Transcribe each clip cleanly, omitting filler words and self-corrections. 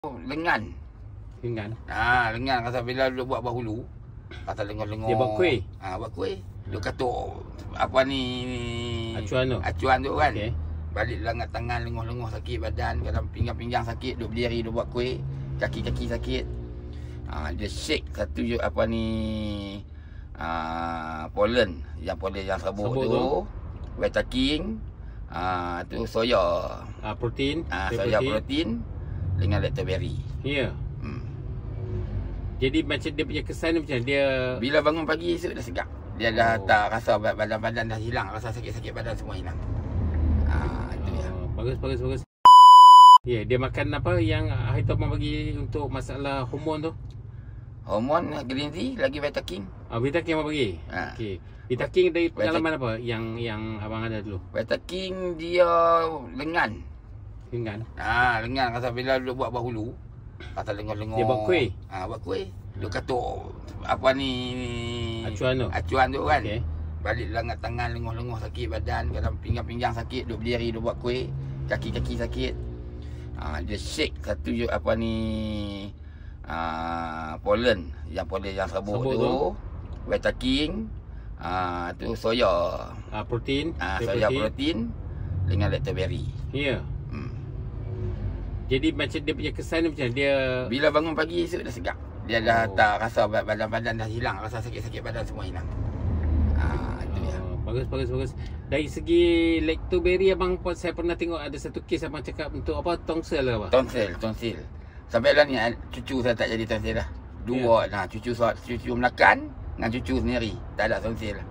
Lengan. Lengan kata bila dia buat bahulu. Kata lengan-lengan. Dia buat kuih. Buat kuih. Dia katuk apa ni acuan tu kan. Okay. Balik lengan tangan lengoh-lengoh sakit badan, kadang pinggang-pinggang sakit, duk berdiri dia buat kuih, kaki-kaki sakit. Dia shake satu apa ni pollen yang sabuk tu. Vita King. Tu soya. Protein. Soya protein dengan lactoberry. Ya. Jadi macam dia punya kesan macam dia bila bangun pagi esok dah segar. Dia dah tak rasa badan dah hilang, rasa sakit-sakit badan semua hilang. Itu dia. Bagus. Ya, dia makan apa yang hari tu abang bagi untuk masalah hormon tu? Hormon green tea lagi Vita King. Vita King abang bagi. Okey. Vita King dari pengalaman apa yang abang ada dulu? Vita King dia lengan. Lengan kata bila dia buat bahulu. Kata lengan-lengan. Dia buat kuih. Buat kuih. Dia katuk apa ni acuan tu kan. Okay. Balik lengan tangan lengoh-lengoh sakit badan, kadang pinggang-pinggang sakit, duk berdiri dia buat kuih, kaki-kaki sakit. Dia shake satu apa ni pollen yang sabuk tu. Vita King. Tu soya. Protein. Soya protein dengan lactoberry. Ya. Jadi macam dia punya kesan macam dia bila bangun pagi esok dah segar. Dia dah tak rasa badan dah hilang, rasa sakit-sakit badan semua hilang. Itu dia. Bagus. Dari segi lactoberry abang saya pernah tengok ada satu kes abang cakap untuk apa tonsil ke apa? Tonsil. Sampai lah ni cucu saya tak jadi tonsil dah. Dua cucu menakan dengan cucu sendiri tak ada tonsil lah.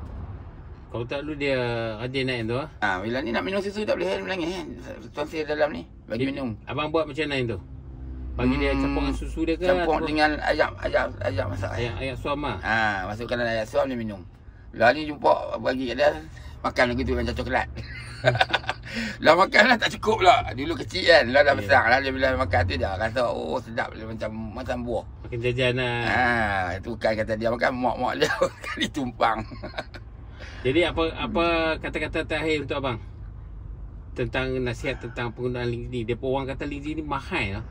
Kalau tak dulu dia rajin naik tu bila ni nak minum susu tak boleh menangis tonsil dalam ni bagi minum. Abang buat macam mana tu? Bagi dia campur dengan susu dia ke? Campur dengan ayam masak. Ayam suam masukkan dalam ayam suam dia minum. Lah ni jumpa bagi kat dia makan begitu macam coklat. Lah makan lah tak cukup lah. Dulu kecil kan, lah dah besar lah dia bila makan tu dah rasa sedap dia macam buah. Makin jajan lah. Itu kan kata dia makan mak dia kali tumpang. Jadi apa kata-kata terakhir untuk abang tentang nasihat tentang penggunaan linzi? Dia pun orang kata linzi ni mahal lah.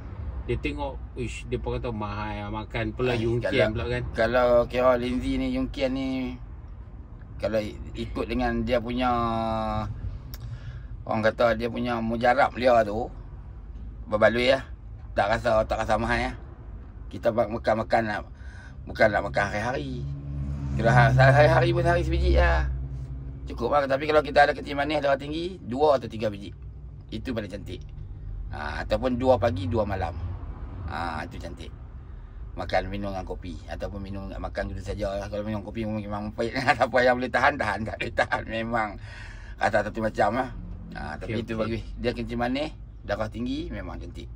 Dia tengok dia pun kata mahal makan pula Yungkian pula kan. Kalau kira linzi ni Yungkian ni kalau ikut dengan dia punya orang kata dia punya mujarab dia tu berbaloi lah. Tak rasa mahal lah. Kita makan lah, bukan nak makan hari-hari. Kira hari-hari pun hari sebiji lah. Cukup lah. Tapi kalau kita ada kecil manis darah tinggi 2 atau 3 biji. Itu paling cantik. Ataupun 2 pagi 2 malam. Itu cantik. Makan minum dengan kopi ataupun makan gitu saja. Kalau minum kopi memang pahit. Siapa yang boleh tahan tak boleh tahan. Memang rasa satu macam lah. Tapi itu bagus. Dia kencing manis, darah tinggi memang cantik.